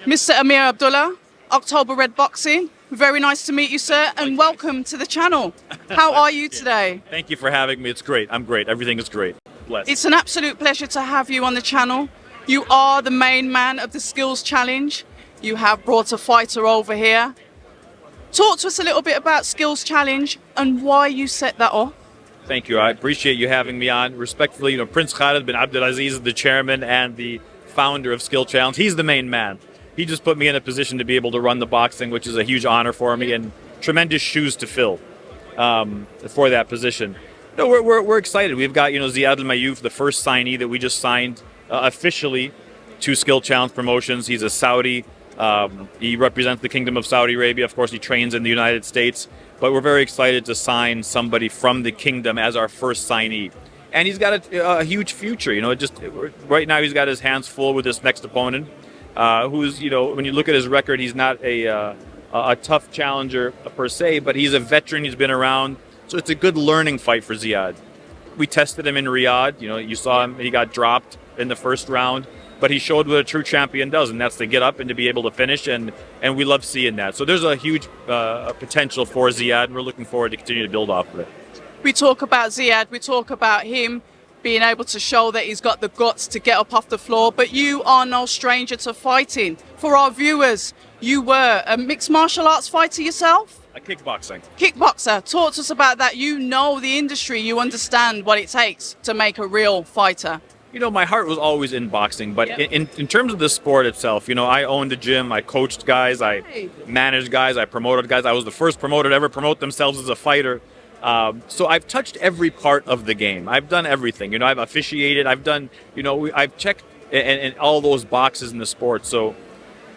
Mr Amer Abdallah, October Red Boxing. Very nice to meet you, sir, and welcome to the channel. How are you today? Thank you for having me. It's great. I'm great. Everything is great. Blessed. It's an absolute pleasure to have you on the channel. You are the main man of the Skills Challenge. You have brought a fighter over here. Talk to us a little bit about Skills Challenge and why you set that off. Thank you. I appreciate you having me on. Respectfully, Prince Khalid bin Abdulaziz is the chairman and the founder of Skill Challenge. He's the main man. He just put me in a position to be able to run the boxing, which is a huge honor for me and tremendous shoes to fill for that position. No, we're excited. We've got Ziad Al Mayouf, the first signee that we just signed officially to Skill Challenge Promotions. He's a Saudi. He represents the Kingdom of Saudi Arabia. Of course, he trains in the United States. But we're very excited to sign somebody from the kingdom as our first signee. And he's got a huge future. Right now he's got his hands full with this next opponent, who's, when you look at his record, he's not a tough challenger per se, but he's a veteran. He's been around. So it's a good learning fight for Ziad. We tested him in Riyadh. You saw him. He got dropped in the first round. But he showed what a true champion does, and that's to get up and to be able to finish, and we love seeing that. So there's a huge potential for Ziad, and we're looking forward to continue to build off of it. We talk about Ziad, we talk about him being able to show that he's got the guts to get up off the floor, but you are no stranger to fighting. For our viewers, you were a mixed martial arts fighter yourself? A kickboxing. Kickboxer. Talk to us about that. You know the industry, you understand what it takes to make a real fighter. My heart was always in boxing, but in terms of the sport itself, I owned a gym, I coached guys, I managed guys, I promoted guys. I was the first promoter to ever promote themselves as a fighter. So I've touched every part of the game. I've done everything. I've officiated, I've done, I've checked in all those boxes in the sport. So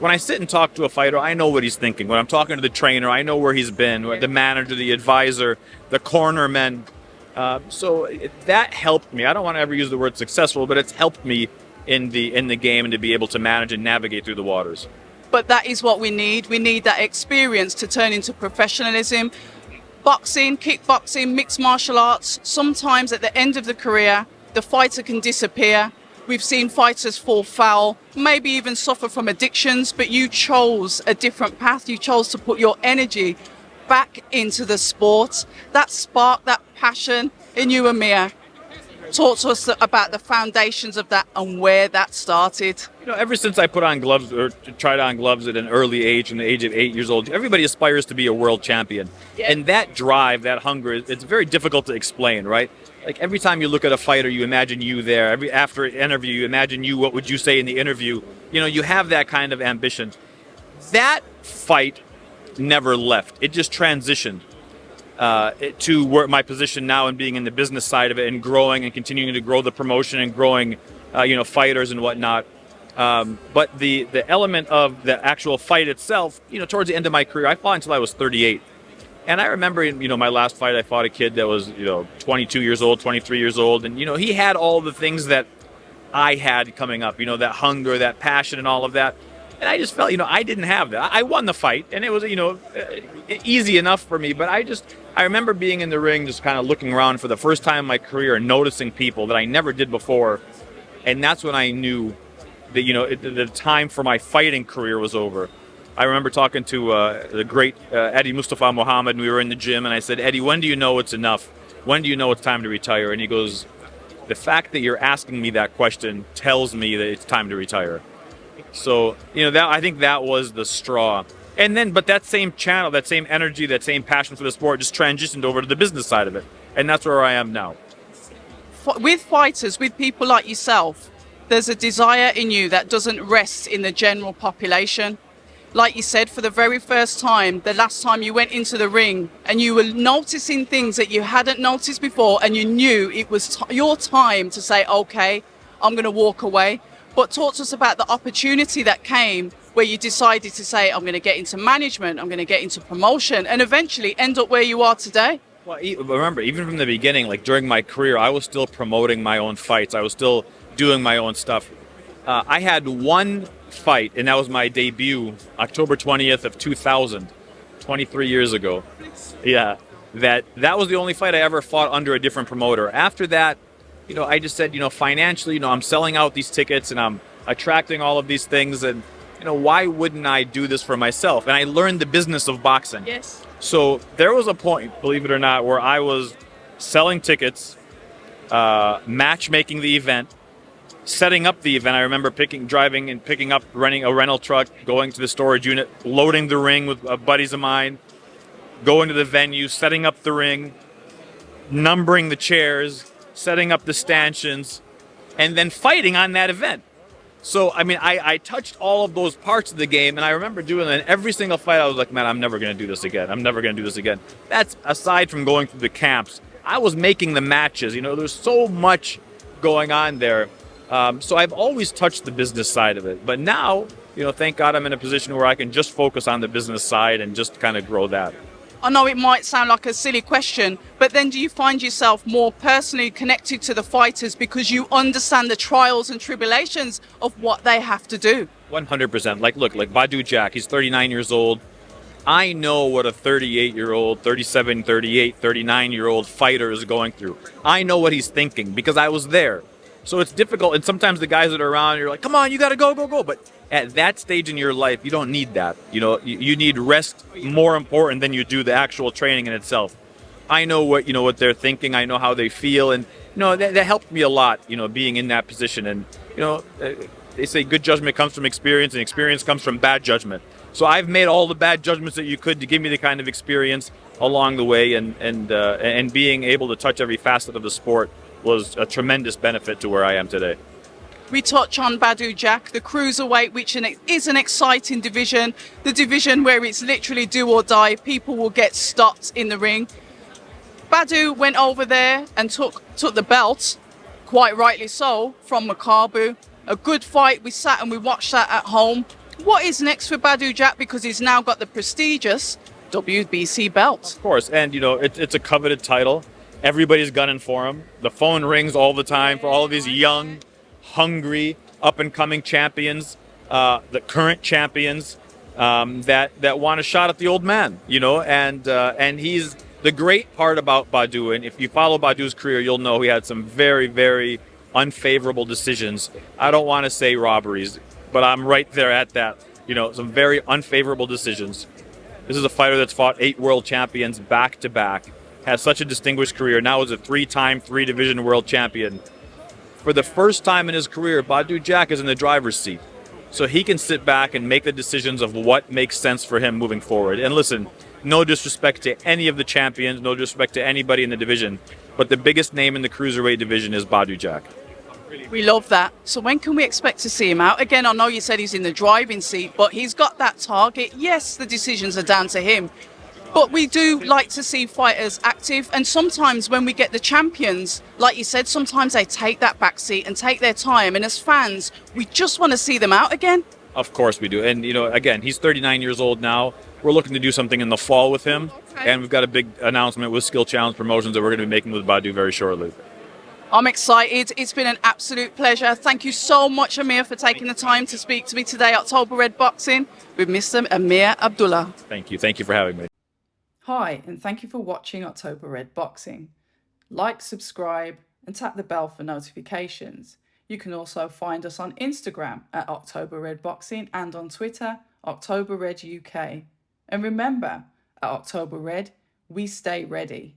when I sit and talk to a fighter, I know what he's thinking. When I'm talking to the trainer, I know where he's been, the manager, the advisor, the cornerman. So that helped me. I don't want to ever use the word successful, but it's helped me in the game and to be able to manage and navigate through the waters. But that is what we need. We need that experience to turn into professionalism. Boxing, kickboxing, mixed martial arts, sometimes at the end of the career, the fighter can disappear. We've seen fighters fall foul, maybe even suffer from addictions, but you chose a different path. You chose to put your energy back into the sport. That spark, that passion in you, Amer. Talk to us about the foundations of that and where that started. Ever since I put on gloves or tried on gloves at an early age, from the age of 8 years old, everybody aspires to be a world champion. Yeah. And that drive, that hunger, it's very difficult to explain, right? Like every time you look at a fighter, you imagine you there. After an interview, you imagine you, what would you say in the interview? You have that kind of ambition. That fight never left. It just transitioned to where my position now and being in the business side of it and growing and continuing to grow the promotion and growing, fighters and whatnot. But the element of the actual fight itself, towards the end of my career, I fought until I was 38. And I remember, in my last fight, I fought a kid that was, 22 years old, 23 years old. And, he had all the things that I had coming up, that hunger, that passion and all of that. And I just felt, I didn't have that. I won the fight, and it was, easy enough for me. But I remember being in the ring, just kind of looking around for the first time in my career and noticing people that I never did before. And that's when I knew that, the time for my fighting career was over. I remember talking to the great Eddie Mustafa Muhammad, and we were in the gym, and I said, Eddie, when do you know it's enough? When do you know it's time to retire? And he goes, the fact that you're asking me that question tells me that it's time to retire. So, I think that was the straw. And then, but that same channel, that same energy, that same passion for the sport just transitioned over to the business side of it. And that's where I am now. With fighters, with people like yourself, there's a desire in you that doesn't rest in the general population. Like you said, for the very first time, the last time you went into the ring and you were noticing things that you hadn't noticed before, and you knew it was your time to say, okay, I'm going to walk away. But talk to us about the opportunity that came where you decided to say, I'm going to get into management, I'm going to get into promotion, and eventually end up where you are today. Well, remember, even from the beginning, like during my career, I was still promoting my own fights. I was still doing my own stuff. I had one fight, and that was my debut, October 20th of 2000, 23 years ago. Yeah, that was the only fight I ever fought under a different promoter. After that, I just said, financially, I'm selling out these tickets and I'm attracting all of these things, and why wouldn't I do this for myself? And I learned the business of boxing. Yes. So there was a point, believe it or not, where I was selling tickets, matchmaking the event, setting up the event. I remember driving and picking up, renting a rental truck, going to the storage unit, loading the ring with buddies of mine, going to the venue, setting up the ring, numbering the chairs, setting up the stanchions, and then fighting on that event. So, I mean, I touched all of those parts of the game, and I remember doing that. In every single fight, I was like, man, I'm never going to do this again. I'm never going to do this again. That's aside from going through the camps. I was making the matches. There's so much going on there. So I've always touched the business side of it. But now, thank God I'm in a position where I can just focus on the business side and just kind of grow that. I know it might sound like a silly question, but then do you find yourself more personally connected to the fighters because you understand the trials and tribulations of what they have to do? 100%. Like Badou Jack, he's 39 years old. I know what a 38-year-old, 37, 38, 39-year-old fighter is going through. I know what he's thinking because I was there. So it's difficult, and sometimes the guys that are around, you're like, come on, you got to go, go, go. But at that stage in your life, you don't need that. You need rest more important than you do the actual training in itself. I know what they're thinking. I know how they feel, and that helped me a lot. Being in that position, and they say good judgment comes from experience, and experience comes from bad judgment. So I've made all the bad judgments that you could to give me the kind of experience along the way, and being able to touch every facet of the sport was a tremendous benefit to where I am today. We touch on Badou Jack, the cruiserweight, which is an exciting division, the division where it's literally do or die. People will get stopped in the ring. Badou went over there and took the belt, quite rightly so, from Makabu. A good fight. We sat and we watched that at home. What is next for Badou Jack? Because he's now got the prestigious WBC belt. Of course, and it's a coveted title. Everybody's gunning for him. The phone rings all the time for all of these young, hungry, up-and-coming champions, the current champions that want a shot at the old man. And he's the great part about Badou. And if you follow Badou's career, you'll know he had some very, very unfavorable decisions. I don't want to say robberies, but I'm right there at that. Some very unfavorable decisions. This is a fighter that's fought 8 world champions back to back. Has such a distinguished career. Now is a 3-time, 3-division world champion. For the first time in his career, Badou Jack is in the driver's seat. So he can sit back and make the decisions of what makes sense for him moving forward. And listen, no disrespect to any of the champions, no disrespect to anybody in the division, but the biggest name in the cruiserweight division is Badou Jack. We love that. So when can we expect to see him out? Again, I know you said he's in the driving seat, but he's got that target. Yes, the decisions are down to him. But we do like to see fighters active, and sometimes when we get the champions, like you said, sometimes they take that back seat and take their time, and as fans, we just want to see them out again. Of course we do. And, again, he's 39 years old now. We're looking to do something in the fall with him, and we've got a big announcement with Skill Challenge Promotions that we're going to be making with Badou very shortly. I'm excited. It's been an absolute pleasure. Thank you so much, Amer, for taking the time to speak to me today. October Red Boxing with Mr Amer Abdallah. Thank you. Thank you for having me. Hi, and thank you for watching October Red Boxing. Like, subscribe, and tap the bell for notifications. You can also find us on Instagram at October Red Boxing and on Twitter, October Red UK. And remember, at October Red, we stay ready.